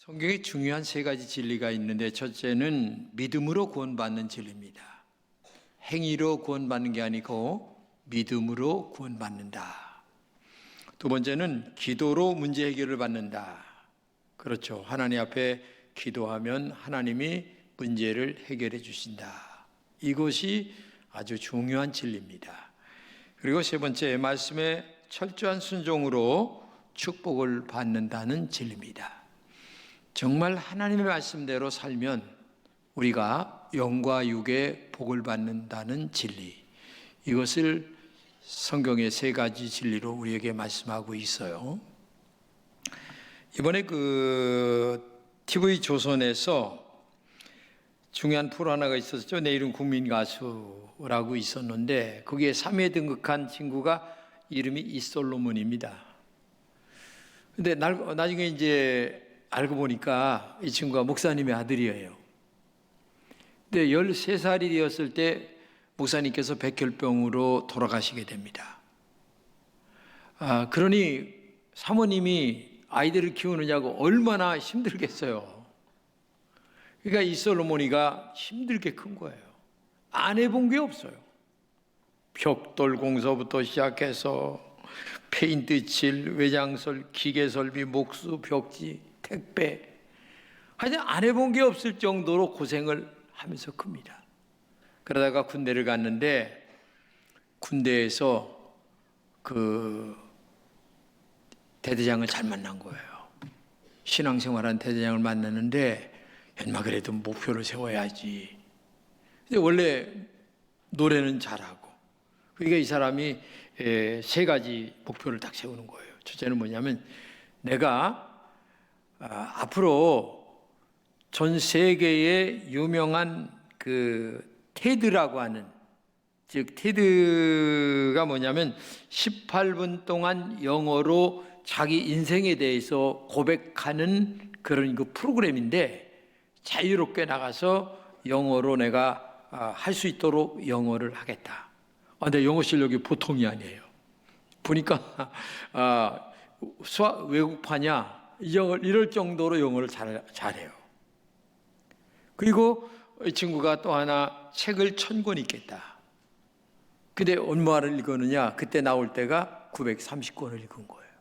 성경에 중요한 세 가지 진리가 있는데, 첫째는 믿음으로 구원받는 진리입니다. 행위로 구원받는 게 아니고 믿음으로 구원받는다. 두 번째는 기도로 문제 해결을 받는다. 그렇죠. 하나님 앞에 기도하면 하나님이 문제를 해결해 주신다. 이것이 아주 중요한 진리입니다. 그리고 세 번째, 말씀에 철저한 순종으로 축복을 받는다는 진리입니다. 정말 하나님의 말씀대로 살면 우리가 영과 육의 복을 받는다는 진리, 이것을 성경의 세 가지 진리로 우리에게 말씀하고 있어요. 이번에 TV 조선에서 중요한 프로 하나가 있었죠. 내 이름 국민가수라고 있었는데, 거기에 3위에 등극한 친구가 이름이 이솔로몬입니다. 근데 나중에 이제 알고 보니까 이 친구가 목사님의 아들이에요. 근데 13살이 되었을 때 목사님께서 백혈병으로 돌아가시게 됩니다. 그러니 사모님이 아이들을 키우느냐고 얼마나 힘들겠어요. 그러니까 이 솔로몬이가 힘들게 큰 거예요. 안 해본 게 없어요. 벽돌 공사부터 시작해서 페인트 칠, 외장설, 기계설비, 목수, 벽지, 택배, 하여튼 안 해본 게 없을 정도로 고생을 하면서 큽니다. 그러다가 군대를 갔는데, 군대에서 대대장을 잘 만난 거예요. 신앙생활한 대대장을 만났는데, 연마 그래도 목표를 세워야지. 근데 원래 노래는 잘하고, 그러니까 이 사람이 세 가지 목표를 딱 세우는 거예요. 첫째는 뭐냐면, 내가 앞으로 전 세계에 유명한 테드라고 하는, 즉 테드가 뭐냐면 18분 동안 영어로 자기 인생에 대해서 고백하는 그런 프로그램인데, 자유롭게 나가서 영어로 내가 할 수 있도록 영어를 하겠다. 근데 영어 실력이 보통이 아니에요. 보니까 외국파냐 이럴 정도로 영어를 잘해요. 그리고 이 친구가 또 하나 책을 1000권 읽겠다. 근데 얼마를 읽었느냐? 그때 나올 때가 930권을 읽은 거예요.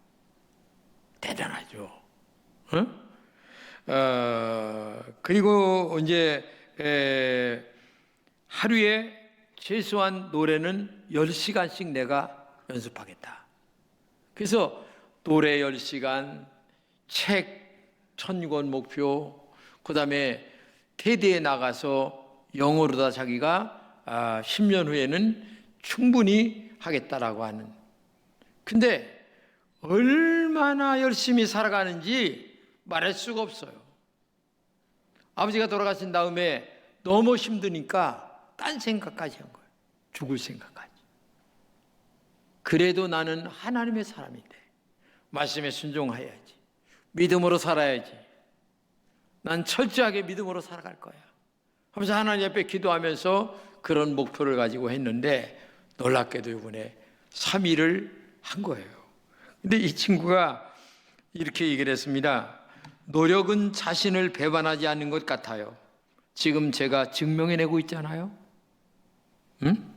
대단하죠. 응? 그리고 이제 하루에 최소한 노래는 10시간씩 내가 연습하겠다. 그래서 노래 10시간, 책 1000권 목표, 그 다음에 테드에 나가서 영어로다 자기가 10년 후에는 충분히 하겠다라고 하는. 근데 얼마나 열심히 살아가는지 말할 수가 없어요. 아버지가 돌아가신 다음에 너무 힘드니까 딴 생각까지 한 거예요. 죽을 생각까지. 그래도 나는 하나님의 사람인데 말씀에 순종해야지, 믿음으로 살아야지, 난 철저하게 믿음으로 살아갈 거야 하면서 하나님 앞에 기도하면서 그런 목표를 가지고 했는데, 놀랍게도 이번에 3위를 한 거예요. 근데 이 친구가 이렇게 얘기를 했습니다. 노력은 자신을 배반하지 않는 것 같아요. 지금 제가 증명해내고 있잖아요. 응?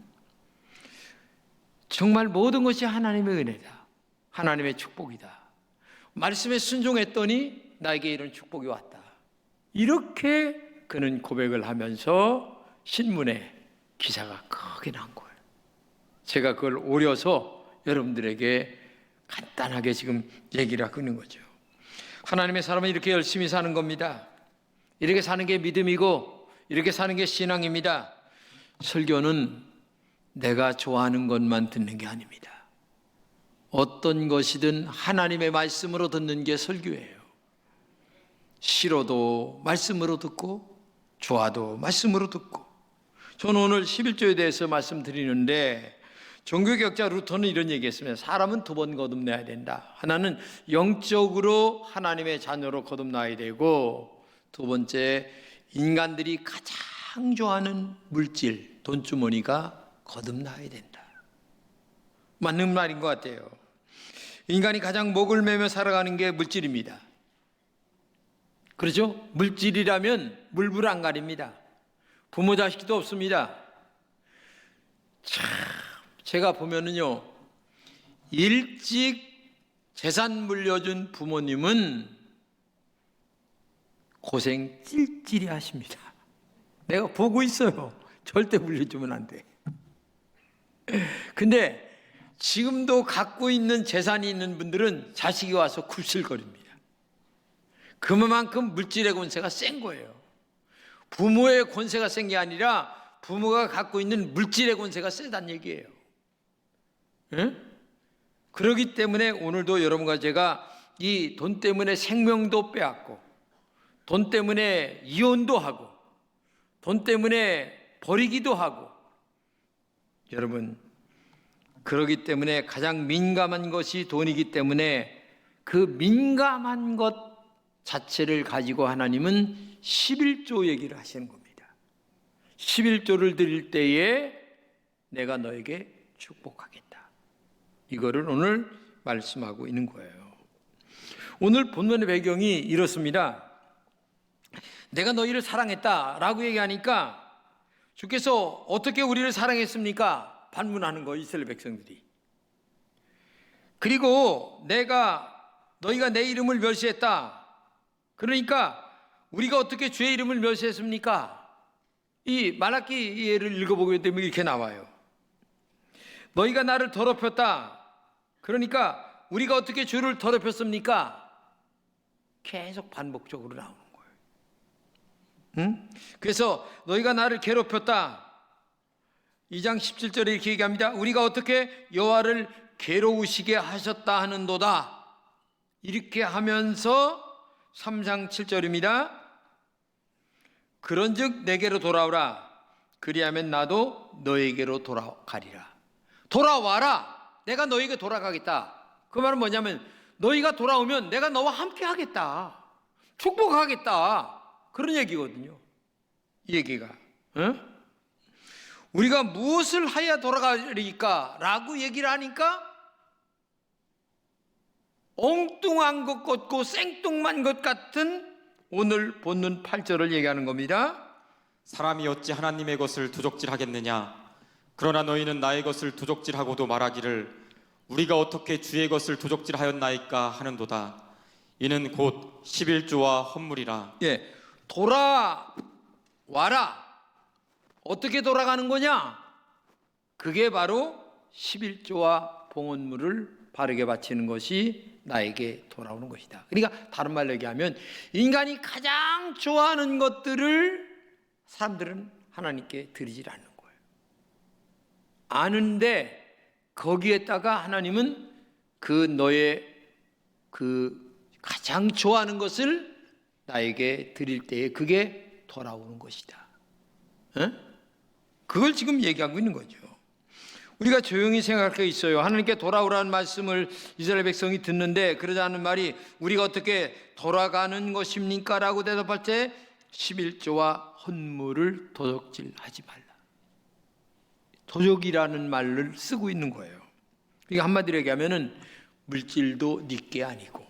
정말 모든 것이 하나님의 은혜다, 하나님의 축복이다. 말씀에 순종했더니 나에게 이런 축복이 왔다. 이렇게 그는 고백을 하면서 신문에 기사가 크게 난 거예요. 제가 그걸 오려서 여러분들에게 간단하게 지금 얘기를 하고 있는 거죠. 하나님의 사람은 이렇게 열심히 사는 겁니다. 이렇게 사는 게 믿음이고 이렇게 사는 게 신앙입니다. 설교는 내가 좋아하는 것만 듣는 게 아닙니다. 어떤 것이든 하나님의 말씀으로 듣는 게 설교예요. 싫어도 말씀으로 듣고 좋아도 말씀으로 듣고. 저는 오늘 11조에 대해서 말씀드리는데, 종교개혁자 루터는 이런 얘기했습니다. 사람은 두 번 거듭나야 된다. 하나는 영적으로 하나님의 자녀로 거듭나야 되고, 두 번째 인간들이 가장 좋아하는 물질, 돈주머니가 거듭나야 된다. 맞는 말인 것 같아요. 인간이 가장 목을 매며 살아가는 게 물질입니다. 그렇죠? 물질이라면 물불 안 가립니다. 부모 자식도 없습니다. 참, 제가 보면은요, 일찍 재산 물려준 부모님은 고생 찔찔이 하십니다. 내가 보고 있어요. 절대 물려주면 안 돼. 근데 지금도 갖고 있는 재산이 있는 분들은 자식이 와서 굽실거립니다. 그만큼 물질의 권세가 센 거예요. 부모의 권세가 센 게 아니라 부모가 갖고 있는 물질의 권세가 세다는 얘기예요. 응? 그렇기 때문에 오늘도 여러분과 제가 이 돈 때문에 생명도 빼앗고, 돈 때문에 이혼도 하고, 돈 때문에 버리기도 하고, 여러분, 그러기 때문에 가장 민감한 것이 돈이기 때문에 그 민감한 것 자체를 가지고 하나님은 11조 얘기를 하시는 겁니다. 11조를 드릴 때에 내가 너에게 축복하겠다. 이거를 오늘 말씀하고 있는 거예요. 오늘 본문의 배경이 이렇습니다. 내가 너희를 사랑했다라고 얘기하니까 주께서 어떻게 우리를 사랑했습니까? 반문하는 거, 이스라엘 백성들이. 그리고 너희가 내 이름을 멸시했다. 그러니까 우리가 어떻게 주의 이름을 멸시했습니까? 이 말라기 예를 읽어보게 되면 이렇게 나와요. 너희가 나를 더럽혔다. 그러니까 우리가 어떻게 주를 더럽혔습니까? 계속 반복적으로 나오는 거예요. 응? 그래서 너희가 나를 괴롭혔다. 2장 17절에 이렇게 얘기합니다. 우리가 어떻게 여호와를 괴로우시게 하셨다 하는도다. 이렇게 하면서 3장 7절입니다. 그런즉 내게로 돌아오라. 그리하면 나도 너에게로 돌아가리라. 돌아와라. 내가 너에게 돌아가겠다. 그 말은 뭐냐면 너희가 돌아오면 내가 너와 함께 하겠다. 축복하겠다. 그런 얘기거든요. 이 얘기가. 응? 우리가 무엇을 하여 돌아가리까? 라고 얘기를 하니까 엉뚱한 것 같고 생뚱만 것 같은 오늘 본문 8절을 얘기하는 겁니다. 사람이 어찌 하나님의 것을 도적질하겠느냐? 그러나 너희는 나의 것을 도적질하고도 말하기를 우리가 어떻게 주의 것을 도적질하였나이까 하는도다. 이는 곧 11조와 헌물이라. 예, 돌아와라. 어떻게 돌아가는 거냐? 그게 바로 11조와 봉헌물을 바르게 바치는 것이 나에게 돌아오는 것이다. 그러니까 다른 말로 얘기하면 인간이 가장 좋아하는 것들을 사람들은 하나님께 드리질 않는 거예요. 아는데 거기에다가 하나님은 너의 가장 좋아하는 것을 나에게 드릴 때에 그게 돌아오는 것이다. 에? 그걸 지금 얘기하고 있는 거죠. 우리가 조용히 생각할 게 있어요. 하나님께 돌아오라는 말씀을 이스라엘 백성이 듣는데 그러자는 말이 우리가 어떻게 돌아가는 것입니까? 라고 대답할 때 11조와 헌물을 도적질하지 말라. 도적이라는 말을 쓰고 있는 거예요. 그러니까 한마디로 얘기하면은 물질도 네게 아니고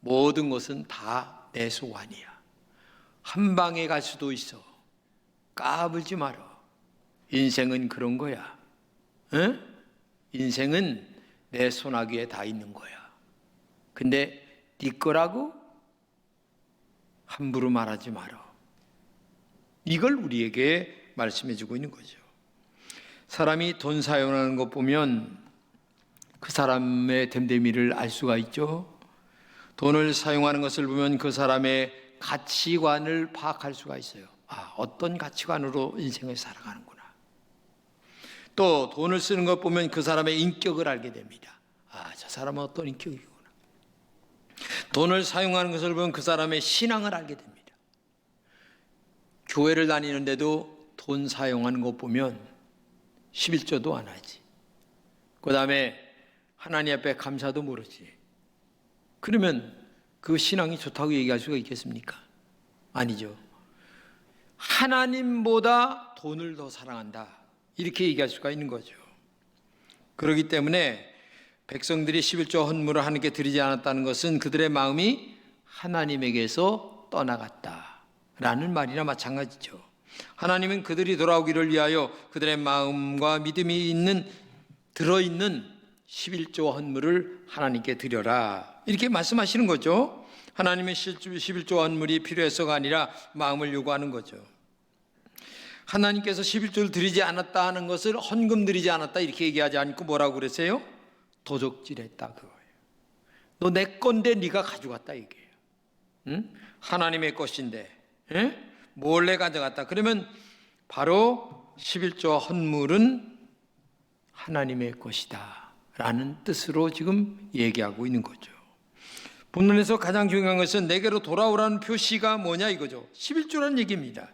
모든 것은 다 내 소관이야. 한 방에 갈 수도 있어. 까불지 마라. 인생은 그런 거야. 인생은 내 손아귀에 다 있는 거야. 근데 네 거라고 함부로 말하지 마라. 이걸 우리에게 말씀해 주고 있는 거죠. 사람이 돈 사용하는 것 보면 그 사람의 됨됨이를 알 수가 있죠. 돈을 사용하는 것을 보면 그 사람의 가치관을 파악할 수가 있어요. 어떤 가치관으로 인생을 살아가는구나. 또 돈을 쓰는 것 보면 그 사람의 인격을 알게 됩니다. 저 사람은 어떤 인격이구나. 돈을 사용하는 것을 보면 그 사람의 신앙을 알게 됩니다. 교회를 다니는데도 돈 사용하는 것 보면 11조도 안 하지. 그 다음에 하나님 앞에 감사도 모르지. 그러면 그 신앙이 좋다고 얘기할 수가 있겠습니까? 아니죠. 하나님보다 돈을 더 사랑한다. 이렇게 얘기할 수가 있는 거죠. 그렇기 때문에 백성들이 11조 헌물을 하나님께 드리지 않았다는 것은 그들의 마음이 하나님에게서 떠나갔다라는 말이나 마찬가지죠. 하나님은 그들이 돌아오기를 위하여 그들의 마음과 믿음이 들어있는 11조 헌물을 하나님께 드려라, 이렇게 말씀하시는 거죠. 하나님의 11조 헌물이 필요해서가 아니라 마음을 요구하는 거죠. 하나님께서 11조를 드리지 않았다 하는 것을 헌금 드리지 않았다 이렇게 얘기하지 않고 뭐라고 그랬어요? 도적질했다 그거예요. 너 내 건데 네가 가져갔다 이게요. 응? 하나님의 것인데 몰래 가져갔다. 그러면 바로 11조 헌물은 하나님의 것이다 라는 뜻으로 지금 얘기하고 있는 거죠. 본문에서 가장 중요한 것은 내게로 돌아오라는 표시가 뭐냐 이거죠. 11조라는 얘기입니다.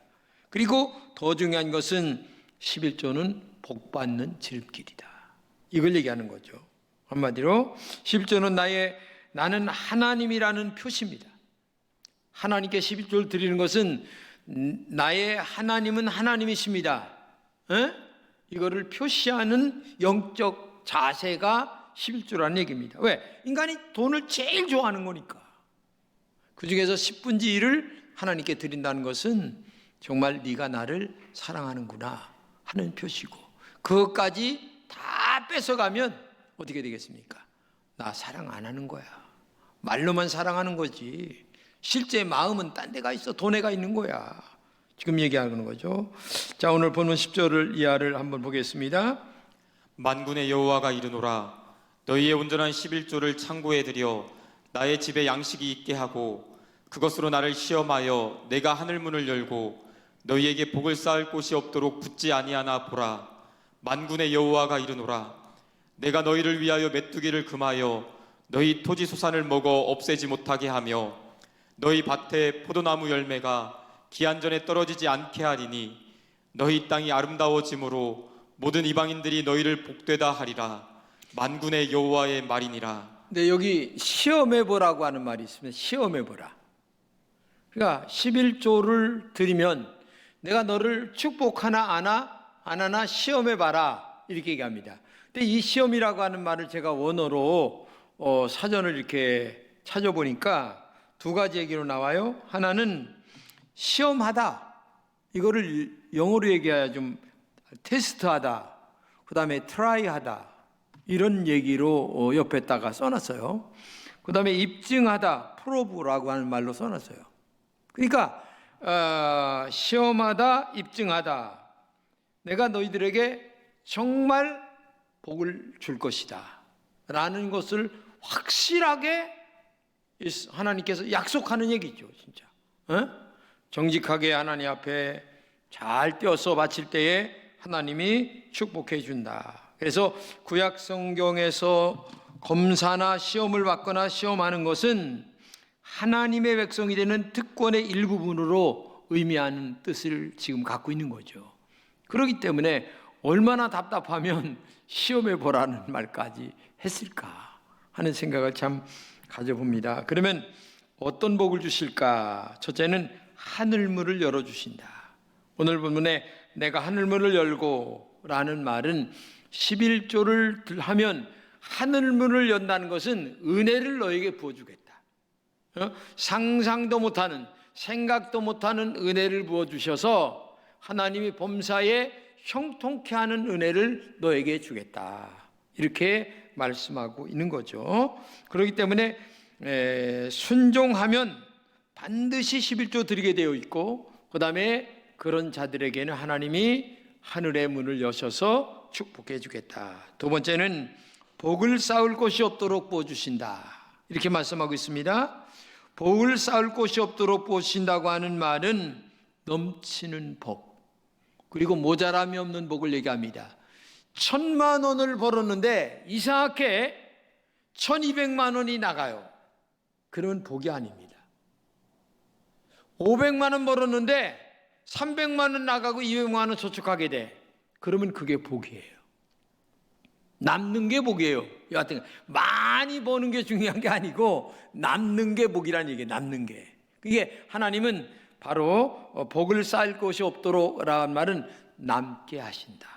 그리고 더 중요한 것은 11조는 복받는 지름길이다, 이걸 얘기하는 거죠. 한마디로 11조는 나는 하나님이라는 표시입니다. 하나님께 11조를 드리는 것은 나의 하나님은 하나님이십니다, 이거를 표시하는 영적 자세가 11조라는 얘기입니다. 왜? 인간이 돈을 제일 좋아하는 거니까. 그 중에서 10분의 1을 하나님께 드린다는 것은 정말 네가 나를 사랑하는구나 하는 표시고, 그것까지 다 뺏어가면 어떻게 되겠습니까? 나 사랑 안 하는 거야. 말로만 사랑하는 거지 실제 마음은 딴 데가 있어, 돈에 가 있는 거야. 지금 얘기하는 거죠. 자, 오늘 본문 10절을 이하를 한번 보겠습니다. 만군의 여호와가 이르노라 너희의 온전한 11조를 창고에 들여 나의 집에 양식이 있게 하고 그것으로 나를 시험하여 내가 하늘 문을 열고 너희에게 복을 쌓을 곳이 없도록 붙지 아니하나 보라. 만군의 여호와가 이르노라 내가 너희를 위하여 메뚜기를 금하여 너희 토지 소산을 먹어 없애지 못하게 하며 너희 밭에 포도나무 열매가 기한전에 떨어지지 않게 하리니 너희 땅이 아름다워짐으로 모든 이방인들이 너희를 복되다 하리라. 만군의 여호와의 말이니라. 근데 여기 시험해보라고 하는 말이 있습니다. 시험해보라. 그러니까 11조를 드리면 내가 너를 축복하나 안 하나 시험해봐라 이렇게 얘기합니다. 근데 이 시험이라고 하는 말을 제가 원어로 사전을 이렇게 찾아보니까 두 가지 얘기로 나와요. 하나는 시험하다, 이거를 영어로 얘기해야 좀 테스트하다, 그 다음에 트라이하다, 이런 얘기로 옆에다가 써놨어요. 그 다음에 입증하다, 프로브라고 하는 말로 써놨어요. 그러니까 시험하다, 입증하다, 내가 너희들에게 정말 복을 줄 것이다 라는 것을 확실하게 하나님께서 약속하는 얘기죠. 진짜 정직하게 하나님 앞에 잘 떼어서 바칠 때에 하나님이 축복해 준다. 그래서 구약 성경에서 검사나 시험을 받거나 시험하는 것은 하나님의 백성이 되는 특권의 일부분으로 의미하는 뜻을 지금 갖고 있는 거죠. 그렇기 때문에 얼마나 답답하면 시험해 보라는 말까지 했을까 하는 생각을 참 가져봅니다. 그러면 어떤 복을 주실까? 첫째는 하늘문을 열어주신다. 오늘 본문에 내가 하늘문을 열고 라는 말은 11조를 하면 하늘문을 연다는 것은 은혜를 너에게 부어주겠다. 상상도 못하는, 생각도 못하는 은혜를 부어주셔서 하나님이 범사에 형통케 하는 은혜를 너에게 주겠다, 이렇게 말씀하고 있는 거죠. 그렇기 때문에 순종하면 반드시 11조 드리게 되어 있고, 그 다음에 그런 자들에게는 하나님이 하늘의 문을 여셔서 축복해 주겠다. 두 번째는 복을 쌓을 곳이 없도록 부어주신다, 이렇게 말씀하고 있습니다. 복을 쌓을 곳이 없도록 부어주신다고 하는 말은 넘치는 복, 그리고 모자람이 없는 복을 얘기합니다. 1,000만 원을 벌었는데 이상하게 1,200만 원이 나가요. 그러면 복이 아닙니다. 500만 원 벌었는데 300만 원 나가고 200만 원 저축하게 돼. 그러면 그게 복이에요. 남는 게 복이에요. 여하튼 많이 버는 게 중요한 게 아니고 남는 게 복이라는 얘기예요. 남는 게. 그게 하나님은 바로 복을 쌓을 곳이 없도록 라는 말은 남게 하신다,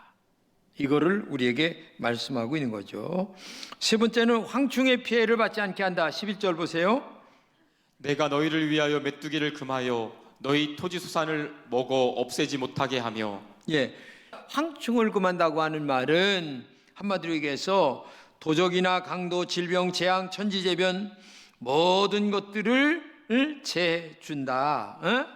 이거를 우리에게 말씀하고 있는 거죠. 세 번째는 황충의 피해를 받지 않게 한다. 11절 보세요. 내가 너희를 위하여 메뚜기를 금하여 너희 토지 수산을 먹어 없애지 못하게 하며. 예, 황충을 금한다고 하는 말은 한마디로 얘기해서 도적이나 강도, 질병, 재앙, 천지재변 모든 것들을 제해준다.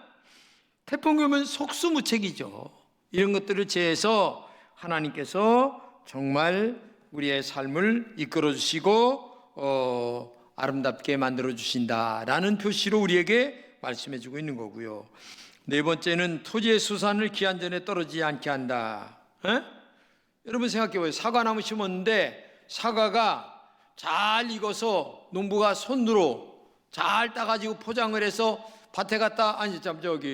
태풍이 오면 속수무책이죠. 이런 것들을 제해서 하나님께서 정말 우리의 삶을 이끌어 주시고 아름답게 만들어 주신다라는 표시로 우리에게 말씀해 주고 있는 거고요. 네 번째는 토지의 수산을 기한 전에 떨어지지 않게 한다. 여러분 생각해 보세요. 사과나무 심었는데 사과가 잘 익어서 농부가 손으로 잘 따가지고 포장을 해서 밭에 갔다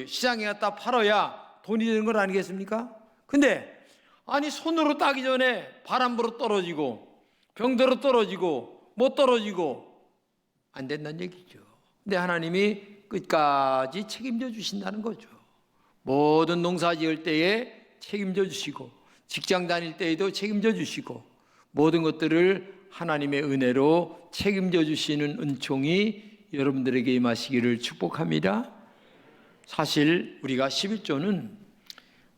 시장에 갔다 팔아야 돈이 되는 건 아니겠습니까? 근데 아니 손으로 따기 전에 바람 불어 떨어지고 병들어 떨어지고 못 떨어지고 안 된다는 얘기죠. 근데 하나님이 끝까지 책임져 주신다는 거죠. 모든 농사 지을 때에 책임져 주시고 직장 다닐 때에도 책임져 주시고 모든 것들을 하나님의 은혜로 책임져 주시는 은총이 여러분들에게 임하시기를 축복합니다. 사실 우리가 11조는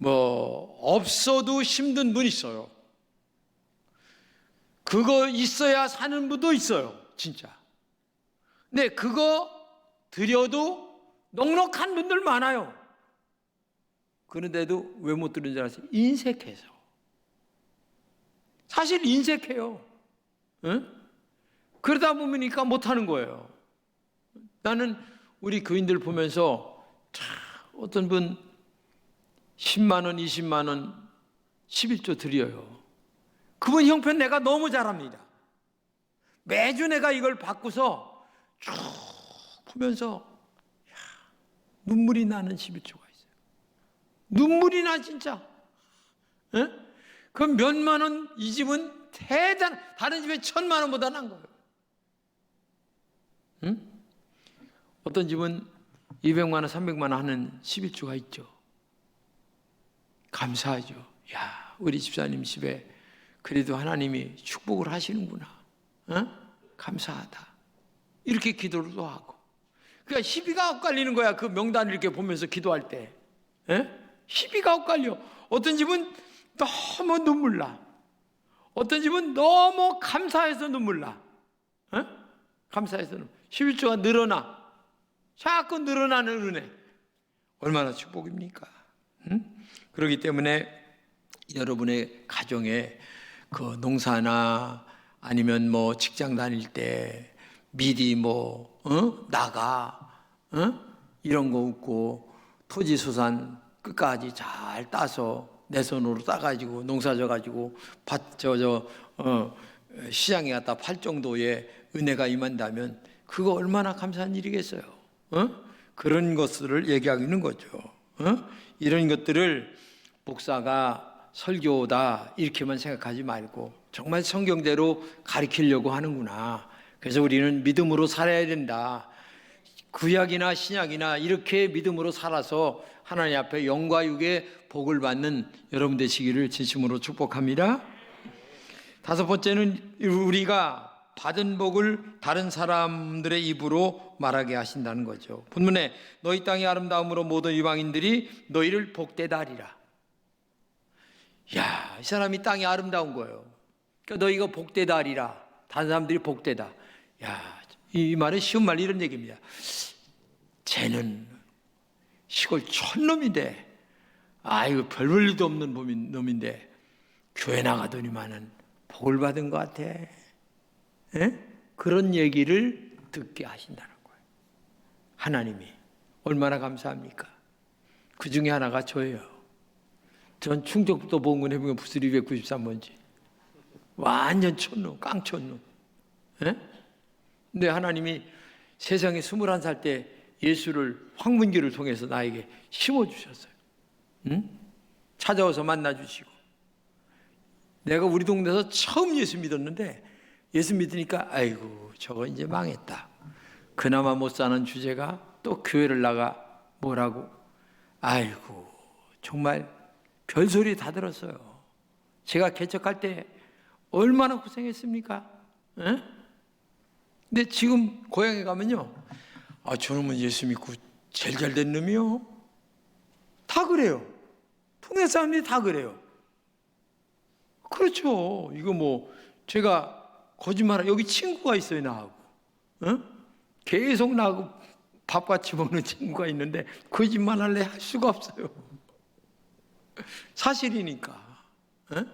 없어도 힘든 분 있어요. 그거 있어야 사는 분도 있어요. 진짜. 근데 그거 드려도 넉넉한 분들 많아요. 그런데도 왜 못 드는 줄 아세요? 인색해서. 사실 인색해요. 그러다 보니까 못하는 거예요. 나는 우리 교인들 보면서 어떤 분 10만 원, 20만 원 11조 드려요. 그분 형편 내가 너무 잘합니다. 매주 내가 이걸 받고서 쭉 보면서 눈물이 나는 11조가 있어요. 눈물이 나 진짜. 그 몇만 원 이 집은 다른 집에 1,000만 원보다 난 거예요. 어떤 집은 200만 원, 300만 원 하는 11조가 있죠. 감사하죠. 야, 우리 집사님 집에 그래도 하나님이 축복을 하시는구나. 감사하다. 이렇게 기도도 하고. 그러니까 희비가 엇갈리는 거야. 그 명단을 이렇게 보면서 기도할 때. 희비가 엇갈려. 어떤 집은 너무 눈물 나. 어떤 집은 너무 감사해서 눈물 나. 감사해서 눈물. 11조가 늘어나. 자꾸 늘어나는 은혜. 얼마나 축복입니까? 그렇기 때문에 여러분의 가정에 그 농사나 아니면 직장 다닐 때 미리 나가 이런 거 없고 토지수산 끝까지 잘 따서 내 손으로 따가지고 농사 져가지고 시장에 갖다 팔 정도의 은혜가 임한다면 그거 얼마나 감사한 일이겠어요. 그런 것들을 얘기하고 있는 거죠. 이런 것들을 목사가 설교다 이렇게만 생각하지 말고 정말 성경대로 가르치려고 하는구나. 그래서 우리는 믿음으로 살아야 된다. 구약이나 신약이나 이렇게 믿음으로 살아서 하나님 앞에 영과 육의 복을 받는 여러분 되시기를 진심으로 축복합니다. 다섯 번째는 우리가 받은 복을 다른 사람들의 입으로 말하게 하신다는 거죠. 본문에 너희 땅의 아름다움으로 모든 이방인들이 너희를 복되다 하리라. 야, 이 사람이 땅이 아름다운 거예요. 그러니까 너희가 복되다 하리라. 다른 사람들이 복되다. 야, 이 말은 쉬운 말 이런 얘기입니다. 쟤는 시골 촌놈인데 아이고 별 볼 일도 없는 놈인데 교회 나가더니만은 복을 받은 것 같아. 그런 얘기를 듣게 하신다는 거예요. 하나님이 얼마나 감사합니까? 그 중에 하나가 저예요. 전 충청도 보은군 해병 부스 293번지 완전 촌놈, 깡촌놈. 근데 하나님이 세상에 21살 때 예수를 황문기를 통해서 나에게 심어주셨어요. 찾아와서 만나주시고 내가 우리 동네에서 처음 예수 믿었는데 예수 믿으니까 아이고 저거 이제 망했다. 그나마 못 사는 주제가 또 교회를 나가 뭐라고. 아이고 정말 별소리 다 들었어요. 제가 개척할 때 얼마나 고생했습니까? 근데 지금 고향에 가면요 아, 저놈은 예수 믿고 제일 잘 된 놈이요. 다 그래요. 동네 사람들이 다 그래요. 그렇죠. 이거 뭐 제가 거짓말, 여기 친구가 있어요, 나하고. 어? 계속 나하고 밥 같이 먹는 친구가 있는데 거짓말 할래 할 수가 없어요. 사실이니까. 어?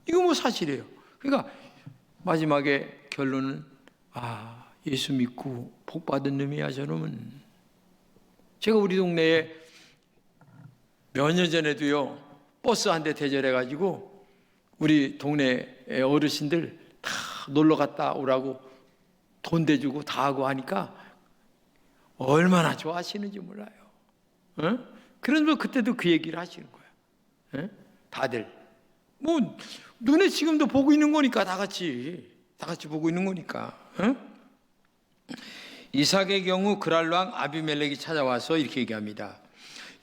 이거 뭐 사실이에요. 그러니까 마지막에 결론은 예수 믿고 복 받은 놈이야 저놈은. 제가 우리 동네에 몇 년 전에도요 버스 한 대 대절해가지고 우리 동네 어르신들 다 놀러 갔다 오라고 돈 대주고 다 하고 하니까 얼마나 좋아하시는지 몰라요. 어? 그래서 그때도 그 얘기를 하시는 거예요. 어? 다들 뭐 눈에 지금도 보고 있는 거니까 다 같이 보고 있는 거니까. 어? 이삭의 경우 그랄 왕 아비멜렉이 찾아와서 이렇게 얘기합니다.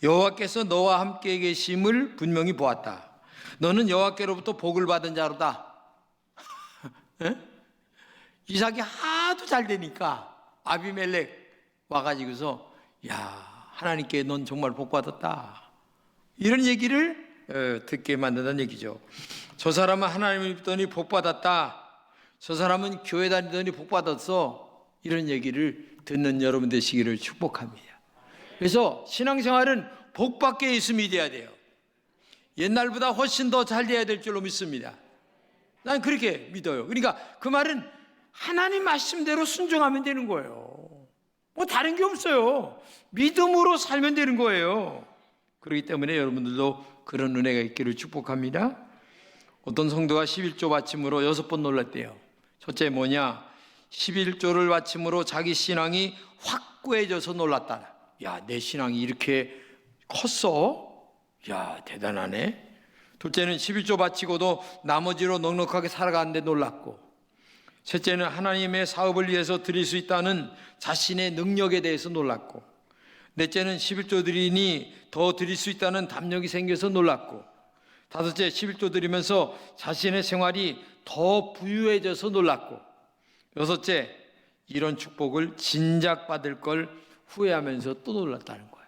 여호와께서 너와 함께 계심을 분명히 보았다. 너는 여호와께로부터 복을 받은 자로다. 이삭이 하도 잘 되니까 아비멜렉 와가지고서 야, 하나님께 넌 정말 복 받았다, 이런 얘기를 듣게 만든다는 얘기죠. 저 사람은 하나님을 믿더니 복 받았다, 저 사람은 교회 다니더니 복 받았어, 이런 얘기를 듣는 여러분 되시기를 축복합니다. 그래서 신앙생활은 복받게 예수님이 돼야 돼요. 옛날보다 훨씬 더 잘 돼야 될 줄로 믿습니다. 난 그렇게 믿어요. 그러니까 그 말은 하나님 말씀대로 순종하면 되는 거예요. 뭐 다른 게 없어요. 믿음으로 살면 되는 거예요. 그렇기 때문에 여러분들도 그런 은혜가 있기를 축복합니다. 어떤 성도가 11조 받침으로 6번 놀랐대요. 첫째 뭐냐? 11조를 받침으로 자기 신앙이 확고해져서 놀랐다. 야, 내 신앙이 이렇게 컸어? 야, 대단하네. 둘째는 11조 바치고도 나머지로 넉넉하게 살아가는데 놀랐고, 셋째는 하나님의 사업을 위해서 드릴 수 있다는 자신의 능력에 대해서 놀랐고, 넷째는 11조 드리니 더 드릴 수 있다는 담력이 생겨서 놀랐고, 다섯째 11조 드리면서 자신의 생활이 더 부유해져서 놀랐고, 여섯째 이런 축복을 진작 받을 걸 후회하면서 또 놀랐다는 거예요.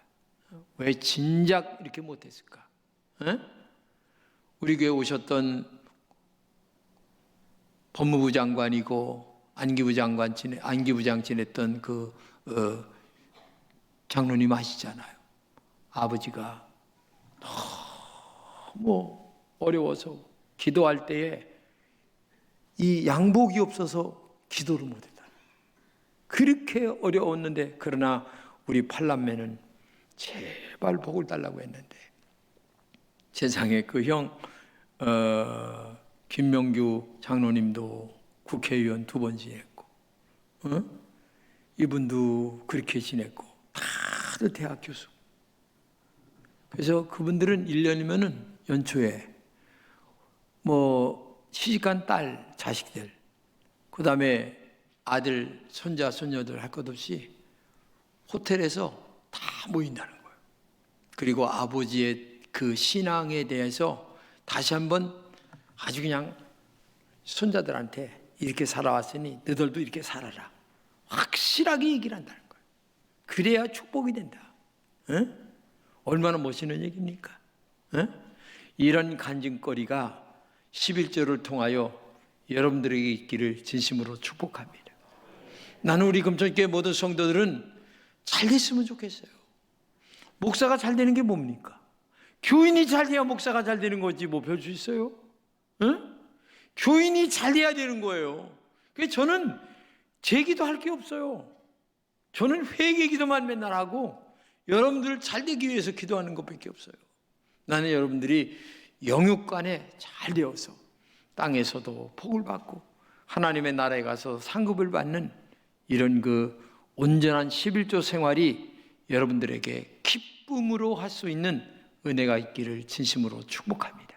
왜 진작 이렇게 못했을까? 에? 우리 교회 오셨던 법무부 장관이고 안기부 장 지냈던 그 장로님 아시잖아요. 아버지가 너무 어려워서 기도할 때에 이 양복이 없어서 기도를 못했다. 그렇게 어려웠는데, 그러나 우리 팔남매는 제발 복을 달라고 했는데, 세상에 그 형 김명규 장로님도 국회의원 2번 지냈고, 이분도 그렇게 지냈고, 다들 대학 교수. 그래서 그분들은 1년이면은 연초에 뭐 시집간 딸 자식들, 그 다음에 아들 손자 손녀들 할 것 없이 호텔에서 다 모인다는 거예요. 그리고 아버지의 그 신앙에 대해서 다시 한번 아주 그냥 손자들한테 이렇게 살아왔으니 너희들도 이렇게 살아라, 확실하게 얘기를 한다는 거예요. 그래야 축복이 된다. 에? 얼마나 멋있는 얘기입니까? 에? 이런 간증거리가 11조를 통하여 여러분들에게 있기를 진심으로 축복합니다. 나는 우리 금천교회 모든 성도들은 잘 됐으면 좋겠어요. 목사가 잘 되는 게 뭡니까? 교인이 잘 돼야 목사가 잘 되는 거지 뭐 별 수 있어요? 응? 교인이 잘 돼야 되는 거예요. 그래서 저는 제 기도할 게 없어요. 저는 회개 기도만 맨날 하고 여러분들 잘 되기 위해서 기도하는 것밖에 없어요. 나는 여러분들이 영육간에 잘 되어서 땅에서도 복을 받고 하나님의 나라에 가서 상급을 받는 이런 그 온전한 11조 생활이 여러분들에게 기쁨으로 할 수 있는 은혜가 있기를 진심으로 축복합니다.